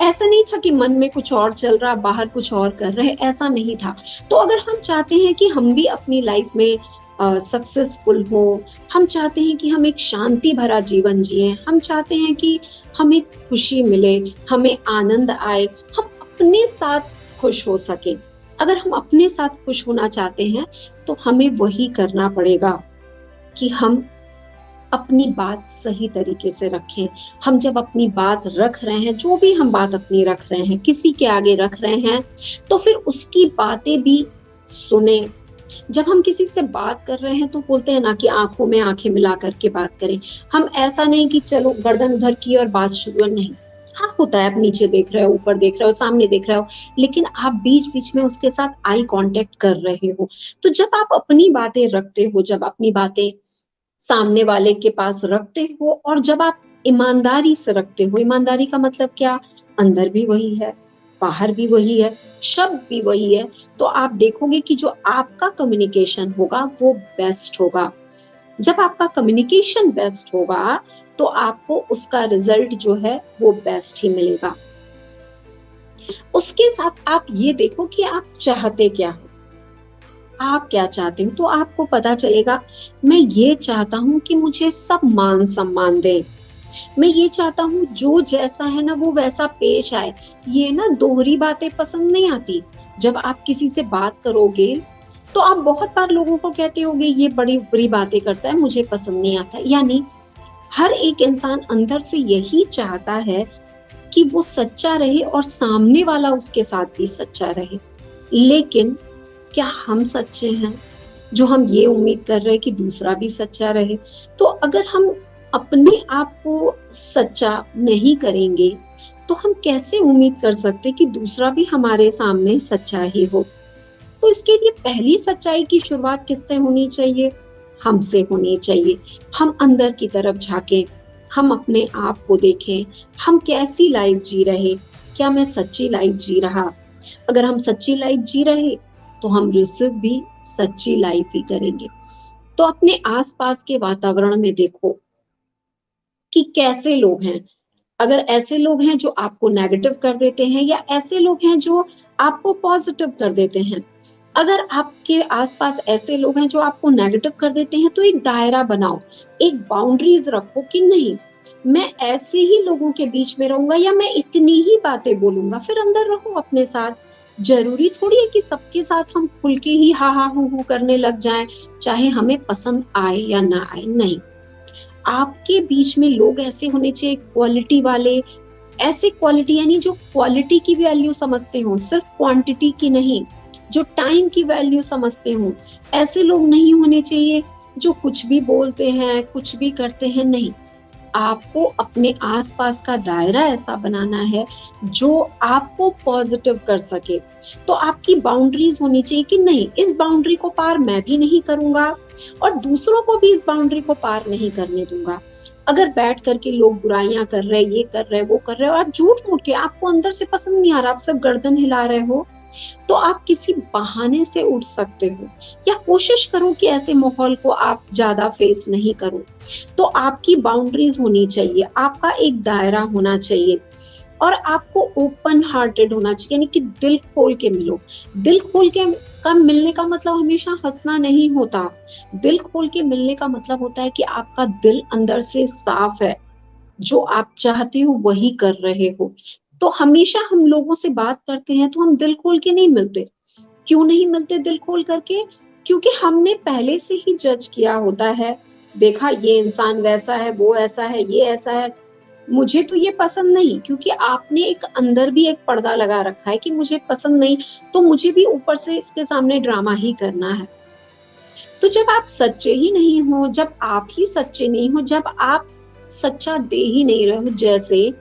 ऐसा नहीं था कि मन में कुछ और चल रहा, बाहर कुछ और कर रहे, ऐसा नहीं था। तो अगर हम चाहते हैं कि हम भी अपनी लाइफ में सक्सेसफुल हो, हम चाहते हैं कि हम एक शांति भरा जीवन जिए, हम चाहते हैं कि हमें खुशी मिले, हमें आनंद आए, हम अपने साथ खुश हो सके, अगर हम अपने साथ खुश होना चाहते हैं तो हमें वही करना पड़ेगा कि हम अपनी बात सही तरीके से रखें। हम जब अपनी बात रख रहे हैं, जो भी हम बात अपनी रख रहे हैं, किसी के आगे रख रहे हैं, तो फिर उसकी बातें भी सुने। जब हम किसी से बात कर रहे हैं तो बोलते हैं ना कि आंखों में आंखें मिला करके बात करें। हम ऐसा नहीं कि चलो गर्दन उधर की और बात शुरू, नहीं। हाँ, होता है, आप नीचे देख रहे हो, ऊपर देख रहे हो, सामने देख रहे हो, लेकिन आप बीच बीच में उसके साथ आई कांटेक्ट कर रहे हो। तो जब आप अपनी बातें रखते हो, जब अपनी बातें सामने वाले के पास रखते हो, और जब आप ईमानदारी से रखते हो, ईमानदारी का मतलब क्या, अंदर भी वही है, बाहर भी वही है, शब्द भी वही है, तो आप देखोगे कि जो आपका कम्युनिकेशन होगा वो बेस्ट होगा। जब आपका कम्युनिकेशन बेस्ट होगा तो आपको उसका रिजल्ट जो है वो बेस्ट ही मिलेगा। उसके साथ आप ये देखो कि आप चाहते क्या हो, आप क्या चाहते हो, तो आपको पता चलेगा, मैं ये चाहता हूं कि मुझे सब मान सम्मान दें, मैं ये चाहता हूँ जो जैसा है ना वो वैसा पेश आए। ये ना दोहरी बातें पसंद नहीं आती। जब आप किसी से बात करोगे तो आप बहुत बार लोगों को कहते होगे ये बड़ी बुरी बातें करता है, मुझे पसंद नहीं आता। यानी हर एक इंसान अंदर से यही चाहता है कि वो सच्चा रहे और सामने वाला उसके साथ भी सच्चा रहे। लेकिन क्या हम सच्चे हैं जो हम ये उम्मीद कर रहे हैं कि दूसरा भी सच्चा रहे? तो अगर हम अपने आप को सच्चा नहीं करेंगे तो हम कैसे उम्मीद कर सकते कि दूसरा भी हमारे सामने सच्चा ही हो? तो इसके लिए पहली सच्चाई की शुरुआत किससे होनी चाहिए? हमसे होनी चाहिए। हम अंदर की तरफ झांकें, हम अपने आप को देखें, हम कैसी लाइफ जी रहे, क्या मैं सच्ची लाइफ जी रहा? अगर हम सच्ची लाइफ जी रहे तो हम रिसीव भी सच्ची लाइफ ही करेंगे। तो अपने आसपास के वातावरण में देखो कि कैसे लोग हैं। अगर ऐसे लोग हैं जो आपको नेगेटिव कर देते हैं, या ऐसे लोग हैं जो आपको पॉजिटिव कर देते हैं, अगर आपके आसपास ऐसे लोग हैं जो आपको नेगेटिव कर देते हैं, तो एक दायरा बनाओ, एक बाउंड्रीज रखो कि नहीं, मैं ऐसे ही लोगों के बीच में रहूंगा या मैं इतनी ही बातें बोलूंगा। फिर अंदर रहो अपने साथ। जरूरी थोड़ी है कि सबके साथ हम खुल के ही हा हा हू करने लग जाएं, चाहे हमें पसंद आए या ना आए। नहीं, आपके बीच में लोग ऐसे होने चाहिए, क्वालिटी वाले, ऐसे क्वालिटी यानी जो क्वालिटी की वैल्यू समझते हो, सिर्फ क्वांटिटी की नहीं, जो टाइम की वैल्यू समझते हो। ऐसे लोग नहीं होने चाहिए जो कुछ भी बोलते हैं, कुछ भी करते हैं। नहीं, आपको अपने आसपास का दायरा ऐसा बनाना है जो आपको पॉजिटिव कर सके। तो आपकी बाउंड्रीज होनी चाहिए कि नहीं, इस बाउंड्री को पार मैं भी नहीं करूंगा और दूसरों को भी इस बाउंड्री को पार नहीं करने दूंगा। अगर बैठ करके लोग बुराइयां कर रहे, ये कर रहे, वो कर रहे, और आप झूठ मूठ के, आपको अंदर से पसंद नहीं आ रहा, आप सब गर्दन हिला रहे हो, तो आप किसी बहाने से उठ सकते हो, या कोशिश करो कि ऐसे माहौल को आप ज्यादा फेस नहीं करो। तो आपकी बाउंड्रीज होनी चाहिए, आपका एक दायरा होना चाहिए, और आपको ओपन हार्टेड होना चाहिए, यानी कि दिल खोल के मिलो। दिल खोल के का मिलने का मतलब हमेशा हंसना नहीं होता। दिल खोल के मिलने का मतलब होता है कि आपका दिल अंदर से साफ है, जो आप चाहते हो वही कर रहे हो। तो हमेशा हम लोगों से बात करते हैं तो हम दिल खोल के नहीं मिलते। क्यों नहीं मिलते दिल खोल करके? क्योंकि हमने पहले से ही जज किया होता है, देखा ये इंसान वैसा है, वो ऐसा है, ये ऐसा है, मुझे तो ये पसंद नहीं। क्योंकि आपने एक अंदर भी एक पर्दा लगा रखा है कि मुझे पसंद नहीं, तो मुझे भी ऊपर से इसके सामने ड्रामा ही करना है। तो जब आप सच्चे ही नहीं हो, जब आप ही सच्चे नहीं हो, जब आप सच्चा दे ही नहीं रहे हो, जैसे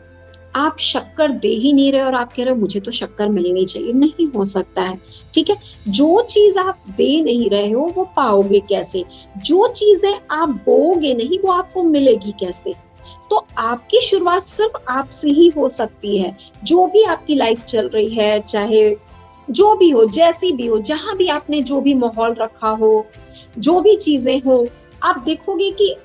आप शक्कर दे ही नहीं रहे और आप कह रहे हो मुझे तो शक्कर मिलनी चाहिए, नहीं हो सकता है। ठीक है, जो चीज आप दे नहीं रहे हो वो पाओगे कैसे? जो चीजें आप बोओगे नहीं वो आपको मिलेगी कैसे? तो आपकी शुरुआत सिर्फ आपसे ही हो सकती है। जो भी आपकी लाइफ चल रही है, चाहे जो भी हो, जैसी भी हो, जहां भी आपने जो भी माहौल रखा हो, जो भी चीजें हो, आप देखोगे कि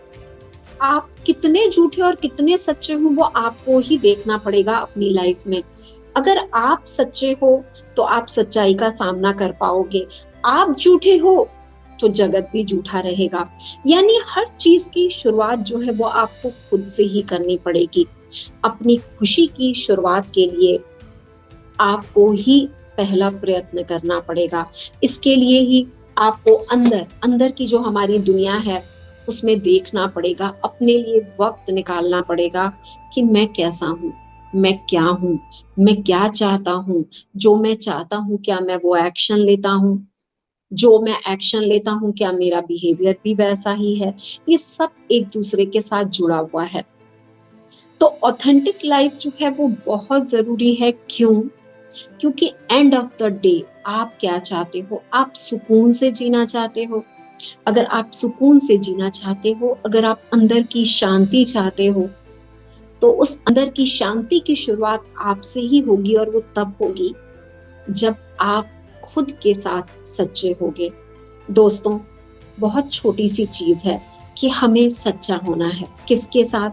आप कितने झूठे और कितने सच्चे हो वो आपको ही देखना पड़ेगा अपनी लाइफ में। अगर आप सच्चे हो तो आप सच्चाई का सामना कर पाओगे, आप झूठे हो तो जगत भी झूठा रहेगा। यानी हर चीज की शुरुआत जो है वो आपको खुद से ही करनी पड़ेगी। अपनी खुशी की शुरुआत के लिए आपको ही पहला प्रयत्न करना पड़ेगा। इसके लिए ही आपको अंदर अंदर की जो हमारी दुनिया है उसमें देखना पड़ेगा, अपने लिए वक्त निकालना पड़ेगा कि मैं कैसा हूँ, मैं क्या हूँ, मैं क्या चाहता हूँ। जो मैं चाहता हूँ क्या मैं वो एक्शन लेता हूँ? जो मैं एक्शन लेता हूँ क्या मेरा बिहेवियर भी वैसा ही है? ये सब एक दूसरे के साथ जुड़ा हुआ है। तो ऑथेंटिक लाइफ जो है वो बहुत जरूरी है। क्यों? क्योंकि एंड ऑफ द डे आप क्या चाहते हो? आप सुकून से जीना चाहते हो? अगर आप सुकून से जीना चाहते हो, अगर आप अंदर की शांति चाहते हो, तो उस अंदर की शांति की शुरुआत आपसे ही होगी, और वो तब होगी जब आप खुद के साथ सच्चे होगे। दोस्तों, बहुत छोटी सी चीज है कि हमें सच्चा होना है। किसके साथ?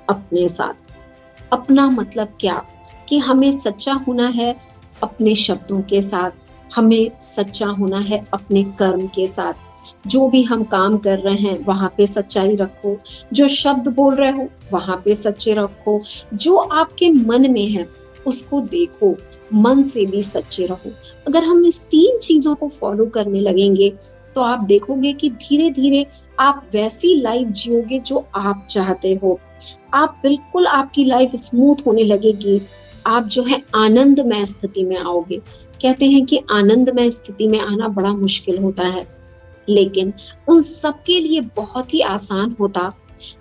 अपने साथ। अपना मतलब क्या? कि हमें सच्चा होना है अपने शब्दों के साथ, हमें सच्चा होना है अपने कर्म के साथ। जो भी हम काम कर रहे हैं वहां पे सच्चाई रखो, जो शब्द बोल रहे हो वहां पे सच्चे रखो, जो आपके मन में है उसको देखो, मन से भी सच्चे रहो। अगर हम इस 3 चीजों को फॉलो करने लगेंगे तो आप देखोगे कि धीरे धीरे आप वैसी लाइफ जियोगे जो आप चाहते हो। आप बिल्कुल, आपकी लाइफ स्मूथ होने लगेगी। आप जो है आनंदमय स्थिति में आओगे। कहते हैं कि आनंदमय स्थिति में आना बड़ा मुश्किल होता है, लेकिन उन सबके लिए बहुत ही आसान होता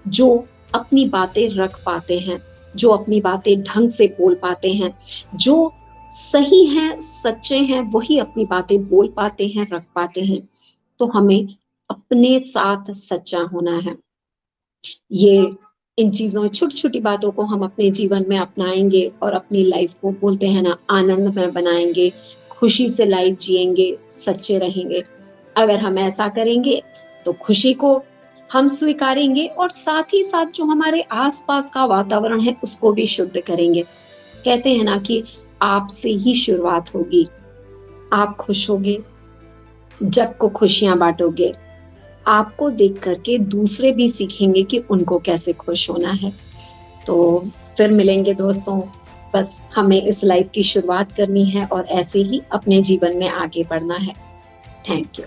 जो अपनी बातें रख पाते हैं, जो अपनी बातें ढंग से बोल पाते हैं, जो सही हैं, सच्चे हैं, वही अपनी बातें बोल पाते हैं, रख पाते हैं। तो हमें अपने साथ सच्चा होना है। ये इन चीजों, छोटी छोटी बातों को हम अपने जीवन में अपनाएंगे और अपनी लाइफ को, बोलते हैं ना, आनंदमय बनाएंगे, खुशी से लाइफ जिएंगे, सच्चे रहेंगे। अगर हम ऐसा करेंगे तो खुशी को हम स्वीकारेंगे, और साथ ही साथ जो हमारे आसपास का वातावरण है उसको भी शुद्ध करेंगे। कहते हैं ना कि आपसे ही शुरुआत होगी। आप खुश होगे, जग को खुशियां बांटोगे। आपको देख करके दूसरे भी सीखेंगे कि उनको कैसे खुश होना है। तो फिर मिलेंगे दोस्तों। बस हमें इस लाइफ की शुरुआत करनी है और ऐसे ही अपने जीवन में आगे बढ़ना है। Thank you.